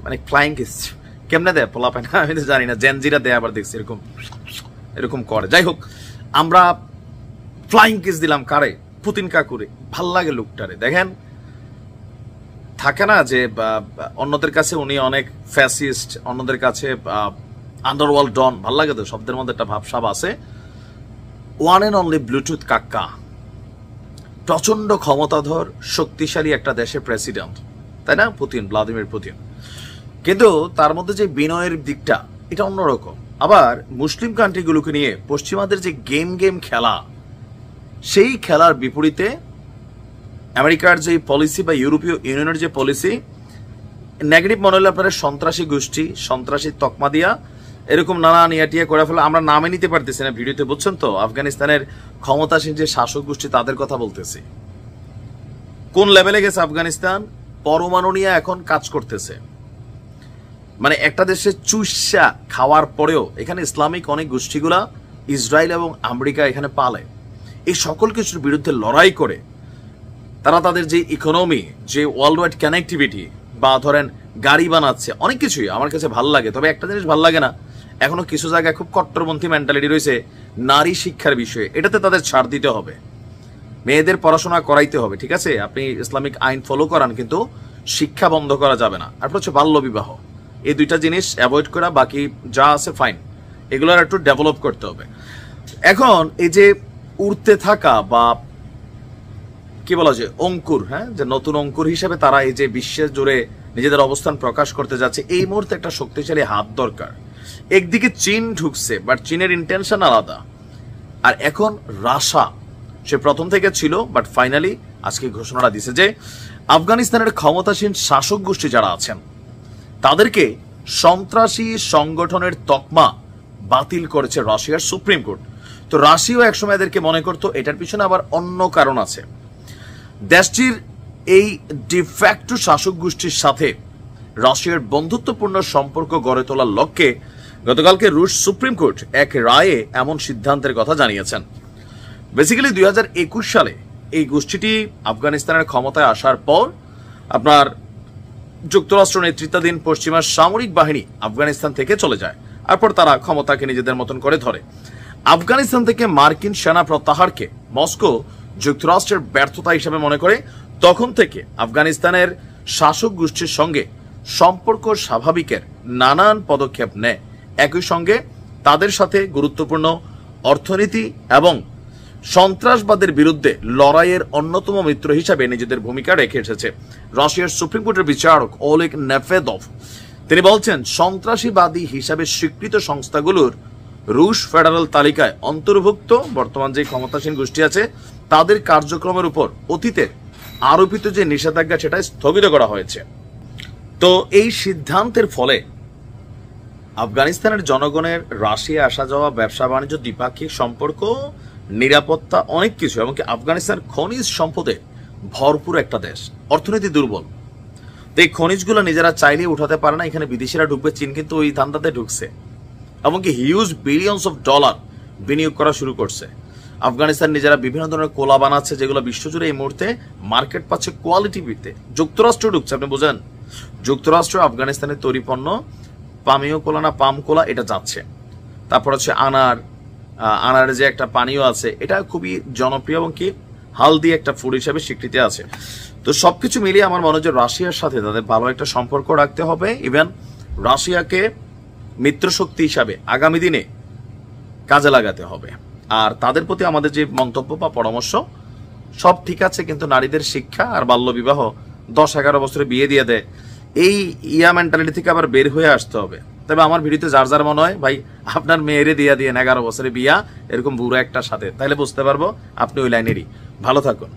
মানে flying kiss কেমনে দেয় পোলা পায় না, আমি তো জানি না, জেনজিরা দেয় আবার দেখছি এরকম এরকম করে। যাই হোক, আমরা ফ্লাইং কিস দিলাম কারে? পুতিন কাকুরে। ভাল লাগে লোকটারে। দেখেন, থাকে না যে অন্যদের কাছে উনি অনেক ফ্যাসিস্ট, অন্যদের কাছে আন্ডারওয়ার্ল্ড ডন, ভাল লাগে তো, শব্দের মধ্যে একটা ভাবসাব আছে। ওয়ান এন্ড অনলি ব্লুটুথ কাক্কা, প্রচন্ড ক্ষমতাধর শক্তিশালী একটা দেশের প্রেসিডেন্ট, তাই না? Putin, Vladimir Putin. কিন্তু তার মধ্যে যে বিনয়ের দিকটা, এটা অন্যরকম। আবার মুসলিম কান্ট্রিগুলোকে নিয়ে পশ্চিমাদের যে গেম খেলা, সেই খেলার বিপরীতে আমেরিকার যে পলিসি বা ইউরোপীয় ইউনিয়নের যে পলিসি, নেগেটিভ মনে হলে আপনারা সন্ত্রাসী গোষ্ঠী, সন্ত্রাসী তকমা দিয়া এরকম নানা নিয়াটিয়া করে ফেলে। আমরা নামে নিতে পারতেছি না ভিডিওতে, বুঝছেন তো? আফগানিস্তানের ক্ষমতাসীন যে শাসক গোষ্ঠী, তাদের কথা বলতেছি। কোন লেভেলে গেছে আফগানিস্তান? পরমাণু নিয়ে এখন কাজ করতেছে। মানে একটা দেশে চুষা খাওয়ার পরেও এখানে ইসলামিক অনেক গোষ্ঠীগুলা ইসরায়েল এবং আমেরিকা এখানে পালে। এই সকল কিছুর বিরুদ্ধে লড়াই করে তারা তাদের যে ইকোনমি, যে ওয়ার্ল্ড ওয়াইড কানেক্টিভিটি, বা ধরেন গাড়ি বানাচ্ছে, অনেক কিছুই আমার কাছে ভালো লাগে। তবে একটা জিনিস ভালো লাগে না, এখনো কিছু জায়গায় খুব কট্টরপন্থী মেন্টালিটি রয়েছে নারী শিক্ষার বিষয়ে। এটাতে তাদের ছাড় দিতে হবে, মেয়েদের পড়াশোনা করাইতে হবে, ঠিক আছে? আপনি ইসলামিক আইন ফলো করান, কিন্তু শিক্ষা বন্ধ করা যাবে না। আর হচ্ছে বাল্য বিবাহ, এই দুইটা জিনিস অ্যাভয়েড করা, বাকি যা আছে ফাইন, এগুলোর একটু ডেভেলপ করতে হবে। এখন এই যে উড়তে থাকা বা কি বলা যায় অঙ্কুর, হ্যাঁ, যে নতুন অঙ্কুর হিসেবে তারা এই যে বিশ্বের জুড়ে নিজেদের অবস্থান প্রকাশ করতে যাচ্ছে, এই মুহূর্তে একটা শক্তিশালী হাত দরকার। একদিকে চীন ঢুকছে, বাট চীনের ইন্টেনশন আলাদা। আর এখন রাশিয়া, সে প্রথম থেকে ছিল, বাট ফাইনালি আজকে ঘোষণাটা দিছে যে আফগানিস্তানের ক্ষমতাসীন শাসক গোষ্ঠী যারা আছেন তাদেরকে সন্ত্রাসী সংগঠনের তকমা বাতিল করেছে রাশিয়ার সুপ্রিম কোর্ট। তো রাশিয়াও একসময় এদেরকে মনে করতো, এটার পিছনে আবার অন্য কারণ আছে। দেশটির এই ডিফ্যাক্টো শাসক গোষ্ঠীর সাথে রাশিয়ার বন্ধুত্বপূর্ণ সম্পর্ক গড়ে তোলার লক্ষ্যে গতকালকে রুশ সুপ্রিম কোর্ট এক রায়ে এমন সিদ্ধান্তের কথা জানিয়েছেন। বেসিক্যালি 2021 সালে এই গোষ্ঠীটি আফগানিস্তানের ক্ষমতায় আসার পর আপনার যুক্তরাষ্ট্র নেতৃত্বাধীন পশ্চিমা সামরিক বাহিনী আফগানিস্তান থেকে চলে যায়। তারপর তারা ক্ষমতাকে নিজেদের মতন করে ধরে। আফগানিস্তান থেকে মার্কিন সেনা প্রত্যাহারকে মস্কো যুক্তরাষ্ট্রের ব্যর্থতা হিসেবে মনে করে তখন থেকে আফগানিস্তানের শাসক গোষ্ঠীর সঙ্গে সম্পর্ক স্বাভাবিকের নানান পদক্ষেপ নেয়। একই সঙ্গে তাদের সাথে গুরুত্বপূর্ণ অর্থনীতি এবং সন্ত্রাসবাদের বিরুদ্ধে লড়াইয়ের অন্যতম মিত্র হিসাবে নিজেদের ভূমিকা রেখে এসেছে। রাশিয়ার সুপ্রিম কোর্টের বিচারক ওলেগ নেফেদভ তিনি বলছেন, সন্ত্রাসীবাদী হিসাবে স্বীকৃত সংস্থাগুলোর রুশ ফেডারেল তালিকায় অন্তর্ভুক্ত বর্তমান যে ক্ষমতাসীন গোষ্ঠী আছে তাদের কার্যক্রমের উপর অতীতের আরোপিত যে নিষেধাজ্ঞা সেটা স্থগিত করা হয়েছে। তো এই সিদ্ধান্তের ফলে আফগানিস্তানের জনগণের রাশিয়া আসা যাওয়া, ব্যবসা বাণিজ্য, দ্বিপাক্ষিক সম্পর্ক, নিরাপত্তা, অনেক কিছু, এমনকি আফগানিস্তান খনিজ সম্পদে ভরপুর একটা দেশ, অর্থনীতি দুর্বল। তো এই খনিজগুলো নিজেরা চাইলেই উঠাতে পারে না, এখানে বিদেশিরা ঢুকবে। চীন কিন্তু ওই ধান্দাতে ঢুকছে, এমনকি হিউজ বিলিয়নস অফ ডলার বিনিয়োগ করা শুরু করছে। আফগানিস্তান নিজেরা বিভিন্ন ধরনের কোলা বানাচ্ছে, যেগুলো বিশ্বজুড়ে এই মুহূর্তে মার্কেট পাচ্ছে কোয়ালিটি ভিত্তিতে। যুক্তরাষ্ট্র ঢুকছে, আপনি বোঝেন, যুক্তরাষ্ট্র আফগানিস্তানের তৈরি পণ্য পানীয় কোলা না পাম কোলা এটা যাচ্ছে। তারপর হচ্ছে আনারের যে একটা পানীয় আছে, এটা খুবই জনপ্রিয় এবং কি হালদি একটা ফুড হিসাবে স্বীকৃতি আছে। তো সবকিছু মিলিয়ে আমার মনে হয় রাশিয়ার সাথে তাদের ভালো একটা সম্পর্ক রাখতে হবে। ইভেন রাশিয়াকে মিত্রশক্তি হিসাবে আগামী দিনে কাজে লাগাতে হবে। আর তাদের প্রতি আমাদের যে মন্তব্য বা পরামর্শ, সব ঠিক আছে, কিন্তু নারীদের শিক্ষা আর বাল্য বিবাহ 10-11 বছরে বিয়ে দিয়ে দেয়, এই মেন্টালিটি থেকে আবার বের হয়ে আসতে হবে। তবে আমার ভিডিওতে যার যার মনে হয় ভাই আপনার মেয়েরে দিয়ে 11 বছরে বিয়া এরকম বুড়ো একটা সাথে, তাহলে বুঝতে পারবো আপনি ওই লাইনেরই। ভালো থাকুন।